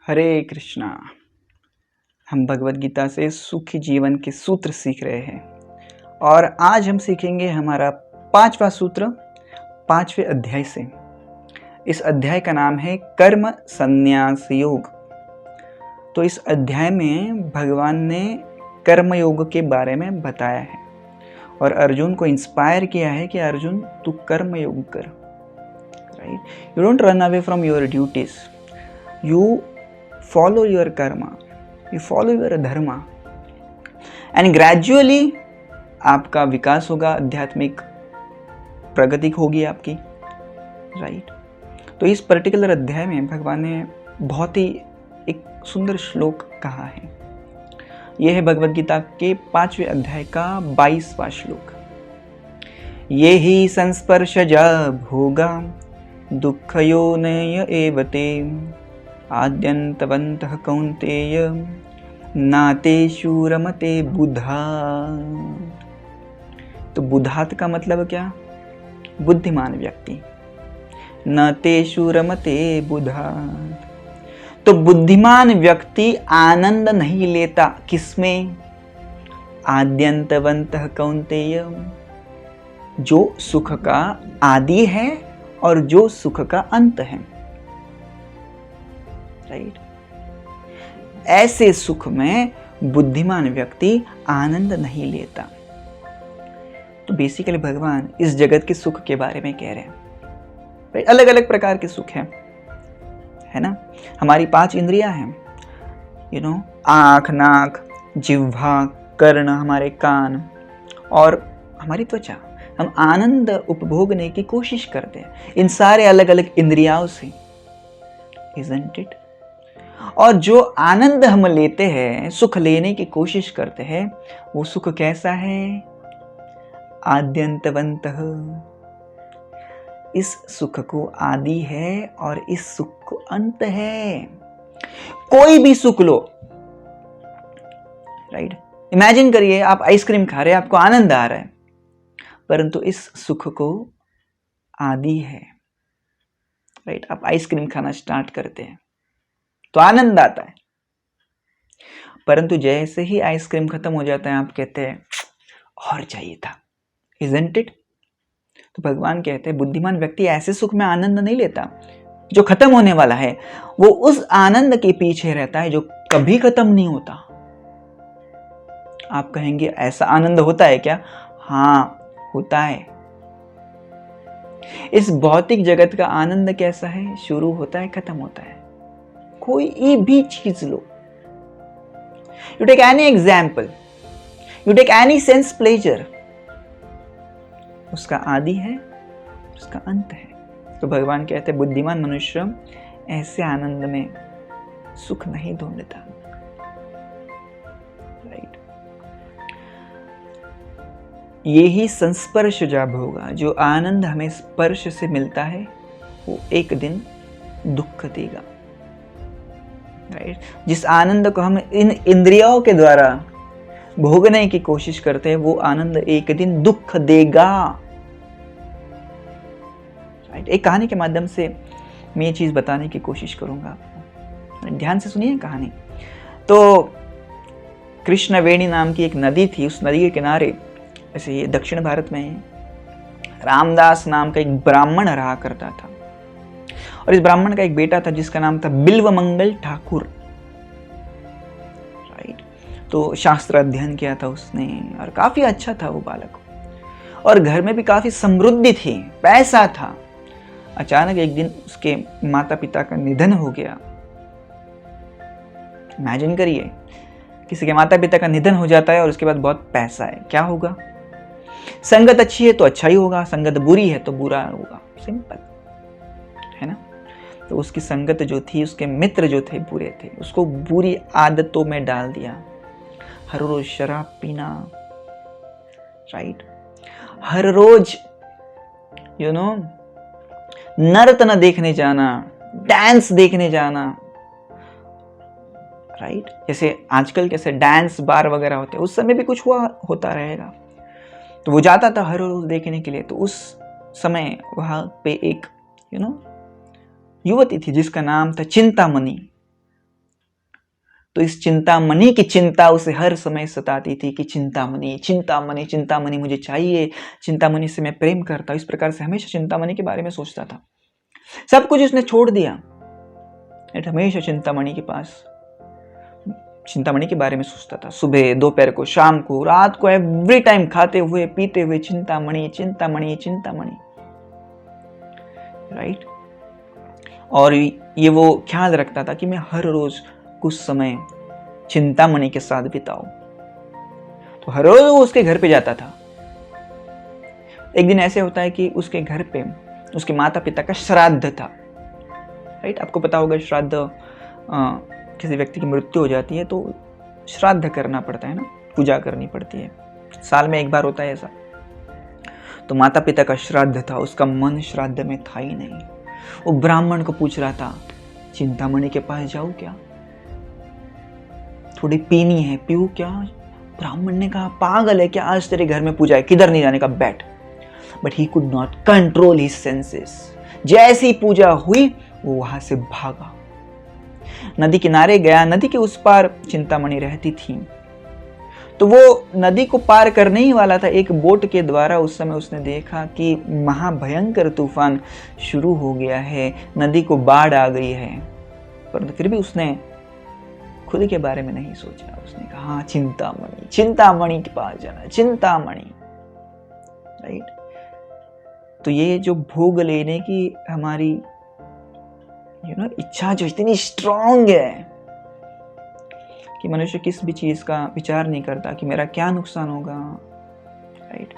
हरे कृष्णा। हम भगवत गीता से सुखी जीवन के सूत्र सीख रहे हैं और आज हम सीखेंगे हमारा 5वां सूत्र 5वें अध्याय से। इस अध्याय का नाम है कर्म संन्यास योग। तो इस अध्याय में भगवान ने कर्म योग के बारे में बताया है और अर्जुन को इंस्पायर किया है कि अर्जुन तू कर्म योग कर। Right, you don't run away from your duties, you follow your karma, you follow your dharma and gradually आपका विकास होगा, आध्यात्मिक प्रगति होगी आपकी। राइट, तो इस पर्टिकुलर अध्याय में भगवान ने बहुत ही एक सुंदर श्लोक कहा है। यह है भगवत गीता के 5वें अध्याय का 22वां श्लोक। ये ही संस्पर्शजा भोगा दुःखयोनय एव ते आद्यन्तवन्तः कौन्तेय नातेषु रमते बुधात्। तो बुधात् का मतलब क्या? बुद्धिमान व्यक्ति। न तेषु रमते बुधात्, तो बुद्धिमान व्यक्ति आनंद नहीं लेता किसमें? आद्यन्तवन्तः कौन्तेय, जो सुख का आदि है और जो सुख का अंत है। राइट, ऐसे सुख में बुद्धिमान व्यक्ति आनंद नहीं लेता। तो बेसिकली भगवान इस जगत के सुख के बारे में कह रहे हैं। राइट, अलग अलग प्रकार के सुख हैं, है ना। हमारी 5 इंद्रियां हैं, आँख, नाक, जिह्वा, कर्ण, हमारे कान और हमारी त्वचा। हम आनंद उपभोगने की कोशिश करते हैं इन सारे अलग अलग इंद्रियाओं से, isn't it? और जो आनंद हम लेते हैं, सुख लेने की कोशिश करते हैं, वो सुख कैसा है? आद्यन्तवन्तः, इस सुख को आदि है और इस सुख को अंत है। कोई भी सुख लो, राइट, इमेजिन करिए आप आइसक्रीम खा रहे हैं, आपको आनंद आ रहा है, परंतु इस सुख को आदि है। राइट, आप आइसक्रीम खाना स्टार्ट करते हैं तो आनंद आता है, परंतु जैसे ही आइसक्रीम खत्म हो जाता है आप कहते हैं और चाहिए था, isn't it? तो भगवान कहते हैं बुद्धिमान व्यक्ति ऐसे सुख में आनंद नहीं लेता जो खत्म होने वाला है, वो उस आनंद के पीछे रहता है जो कभी खत्म नहीं होता। आप कहेंगे ऐसा आनंद होता है क्या? हाँ, होता है। इस भौतिक जगत का आनंद कैसा है? शुरू होता है, खत्म होता है। कोई भी चीज लो, you take any example, you take any sense pleasure, उसका आदि है, उसका अंत है। तो भगवान कहते हैं बुद्धिमान मनुष्य ऐसे आनंद में सुख नहीं ढूंढता। राइट, यही संस्पर्श जब होगा, जो आनंद हमें स्पर्श से मिलता है वो एक दिन दुख देगा। राइट, जिस आनंद को हम इन इंद्रियों के द्वारा भोगने की कोशिश करते हैं वो आनंद एक दिन दुख देगा। राइट, एक कहानी के माध्यम से मैं ये चीज बताने की कोशिश करूंगा, ध्यान से सुनिए कहानी। तो कृष्णवेणी नाम की एक नदी थी, उस नदी के किनारे, ऐसे ये दक्षिण भारत में रामदास नाम का एक ब्राह्मण रहा करता था और इस ब्राह्मण का एक बेटा था जिसका नाम था बिल्वमंगल ठाकुर। राइट, तो शास्त्र अध्ययन किया था उसने और काफी अच्छा था वो बालक, और घर में भी काफी समृद्धि थी, पैसा था। अचानक एक दिन उसके माता पिता का निधन हो गया। इमेजिन करिए, किसी के माता पिता का निधन हो जाता है और उसके बाद बहुत पैसा है, क्या होगा? संगत अच्छी है तो अच्छा ही होगा, संगत बुरी है तो बुरा होगा, सिंपल है ना। तो उसकी संगत जो थी, उसके मित्र जो थे बुरे थे, उसको बुरी आदतों में डाल दिया। हर रोज शराब पीना, राइट, हर रोज नर्तन देखने जाना, डांस देखने जाना। राइट, जैसे आजकल कैसे डांस बार वगैरह होते हैं, उस समय भी कुछ होता रहेगा, तो वो जाता था हर रोज देखने के लिए। तो उस समय वहां पे एक युवती थी जिसका नाम था चिंतामणि। तो इस चिंतामणि की चिंता उसे हर समय सताती थी कि चिंतामणि चिंतामणि चिंतामणि मुझे चाहिए, चिंतामणि से मैं प्रेम करता हूँ। इस प्रकार से हमेशा चिंतामणि के बारे में सोचता था। सब कुछ उसने छोड़ दिया, हमेशा चिंतामणि के पास चिंतामणि के बारे में सोचता था। सुबह, दोपहर को, शाम को, रात को, एवरी टाइम खाते हुए पीते हुए चिंतामणि चिंतामणि चिंतामणि, राइट। और ये वो ख्याल रखता था कि मैं हर रोज कुछ समय चिंतामणि के साथ बिताऊं। तो हर रोज वो उसके घर पे जाता था। एक दिन ऐसे होता है कि उसके घर पे उसके माता पिता का श्राद्ध था, राइट। आपको पता होगा श्राद्ध, किसी व्यक्ति की मृत्यु हो जाती है तो श्राद्ध करना पड़ता है ना, पूजा करनी पड़ती है, साल में एक बार होता है ऐसा। तो माता पिता का श्राद्ध था, उसका मन श्राद्ध में था ही नहीं। वो ब्राह्मण को पूछ रहा था, चिंतामणि के पास जाऊं क्या, थोड़ी पीनी है, पीऊं क्या? ब्राह्मण ने कहा, पागल है क्या, आज तेरे घर में पूजा है, किधर नहीं जाने का, बैठ। But he could not control his senses. जैसी पूजा हुई वो वहां से भागा, नदी किनारे गया। नदी के उस पार चिंतामणि रहती थी। तो वो नदी को पार करने ही वाला था। एक बोट के द्वारा उस समय उसने देखा कि महाभयंकर तूफान शुरू हो गया है, नदी को बाढ़ आ गई है। परंतु फिर भी उसने खुद के बारे में नहीं सोचा। उसने कहा, चिंतामणि, चिंतामणि के पास जाना, चिंतामणि, राइट। तो ये जो भोग लेने की हमारी इच्छा जो इतनी स्ट्रांग है कि मनुष्य किस भी चीज का विचार नहीं करता कि मेरा क्या नुकसान होगा, राइट।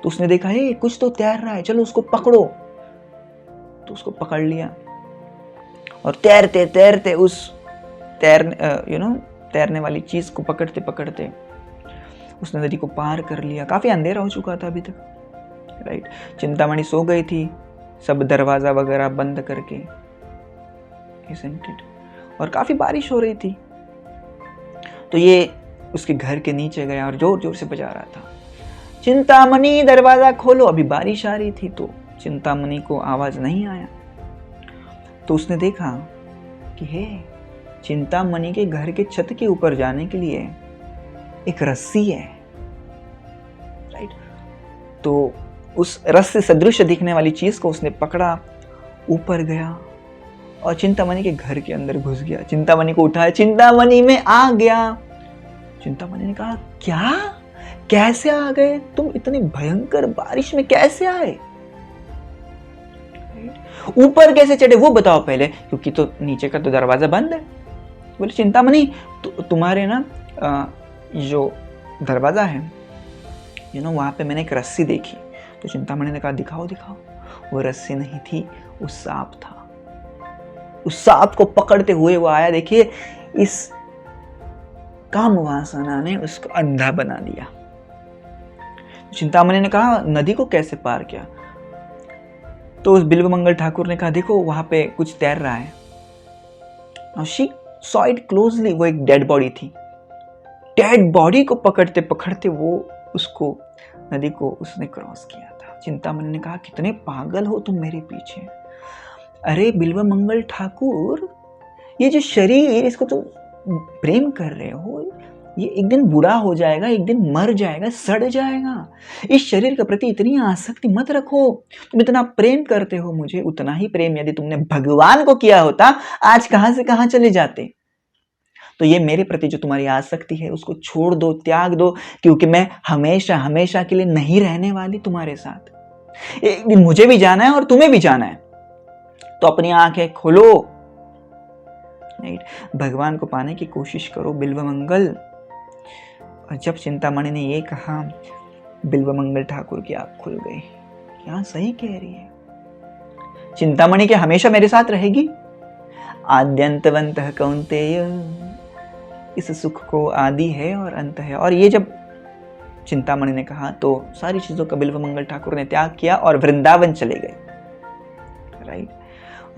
तो उसने देखा, है कुछ तो तैर रहा है, चलो उसको पकड़ो। तो उसको पकड़ लिया और तैरते तैरते उस तैरने वाली चीज को पकड़ते पकड़ते उसने नदी को पार कर लिया। काफी अंधेरा हो चुका था अभी तक, राइट। चिंतामणि सो गई थी, सब दरवाजा वगैरह बंद करके, और काफी बारिश हो रही थी। तो ये उसके घर के नीचे गया और जोर जोर से बजा रहा था, चिंतामणि दरवाजा खोलो। अभी बारिश आ रही थी तो चिंतामणि को आवाज नहीं आया। तो उसने देखा कि हे, चिंतामणि के घर के छत के ऊपर जाने के लिए एक रस्सी है, राइट। तो उस रस्सी सदृश दिखने वाली चीज को उसने पकड़ा, ऊपर गया और चिंतामणि के घर के अंदर घुस गया। चिंतामणि को उठाया, चिंतामणि में आ गया। चिंतामणि ने कहा, क्या, कैसे आ गए तुम, इतनी भयंकर बारिश में कैसे आए, ऊपर कैसे चढ़े वो बताओ पहले, क्योंकि तो नीचे का तो दरवाजा बंद है। बोले, चिंतामणि तुम्हारे ना जो दरवाजा है वहां पे मैंने एक रस्सी देखी। तो चिंतामणि ने कहा, दिखाओ दिखाओ। वो रस्सी नहीं थी, वो सांप था। उस सांप को पकड़ते हुए वो आया। देखिए, इस काम वासना ने उसको अंधा बना दिया। चिंतामणि ने कहा, नदी को कैसे पार किया? तो उस बिल्वमंगल ठाकुर ने कहा, देखो वहां पे कुछ तैर रहा है। Now she saw it closely, वो एक डेड बॉडी थी। डेड बॉडी को पकड़ते पकड़ते वो उसको नदी को उसने क्रॉस किया था। चिंतामणि ने कहा, कितने पागल हो तुम मेरे पीछे। अरे बिल्वमंगल ठाकुर, ये जो शरीर, इसको तो प्रेम कर रहे हो, ये एक दिन बूढ़ा हो जाएगा, एक दिन मर जाएगा, सड़ जाएगा। इस शरीर के प्रति इतनी आसक्ति मत रखो। तुम इतना प्रेम करते हो मुझे, उतना ही प्रेम यदि तुमने भगवान को किया होता, आज कहां से कहां चले जाते। तो ये मेरे प्रति जो तुम्हारी आसक्ति है उसको छोड़ दो, त्याग दो, क्योंकि मैं हमेशा हमेशा के लिए नहीं रहने वाली तुम्हारे साथ। एक दिन मुझे भी जाना है और तुम्हें भी जाना है। तो अपनी आंखें खोलो, भगवान को पाने की कोशिश करो बिल्वमंगल। और जब चिंतामणि ने ये कहा, बिल्वमंगल ठाकुर की आंख खुल गई। क्या सही कह रही है, चिंतामणि के हमेशा मेरे साथ रहेगी। आद्यंतवंतः कौन्तेय, इस सुख को आदि है और अंत है। और ये जब चिंतामणि ने कहा तो सारी चीजों का बिल्वमंगल ठाकुर ने त्याग किया और वृंदावन चले गए, राइट।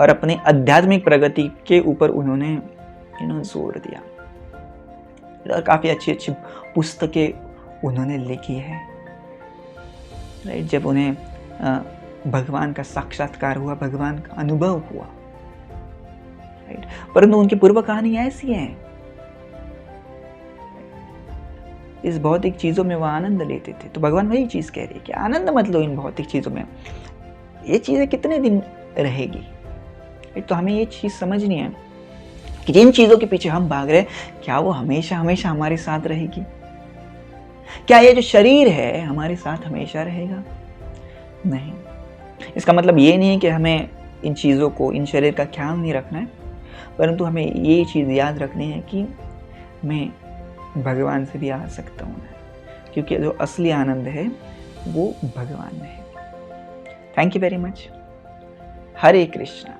और अपनी आध्यात्मिक प्रगति के ऊपर उन्होंने जोर दिया। और काफी अच्छी अच्छी पुस्तकें उन्होंने लिखी है, राइट। जब उन्हें भगवान का साक्षात्कार हुआ, भगवान का अनुभव हुआ, राइट। परंतु उनकी पूर्व कहानी ऐसी है इस भौतिक चीज़ों में वो आनंद लेते थे। तो भगवान वही चीज़ कह रही है कि आनंद मत लो इन भौतिक चीज़ों में, ये चीज़ें कितने दिन रहेगी। एक तो हमें ये चीज़ समझनी है कि जिन चीज़ों के पीछे हम भाग रहे हैं, क्या वो हमेशा हमेशा हमारे साथ रहेगी? क्या ये जो शरीर है हमारे साथ हमेशा रहेगा? नहीं। इसका मतलब ये नहीं है कि हमें इन चीज़ों को, इन शरीर का ख्याल नहीं रखना है, परंतु हमें ये चीज़ याद रखनी है कि मैं भगवान से भी आ सकता हूँ, क्योंकि जो असली आनंद है वो भगवान में है। Thank you very much. Hare Krishna.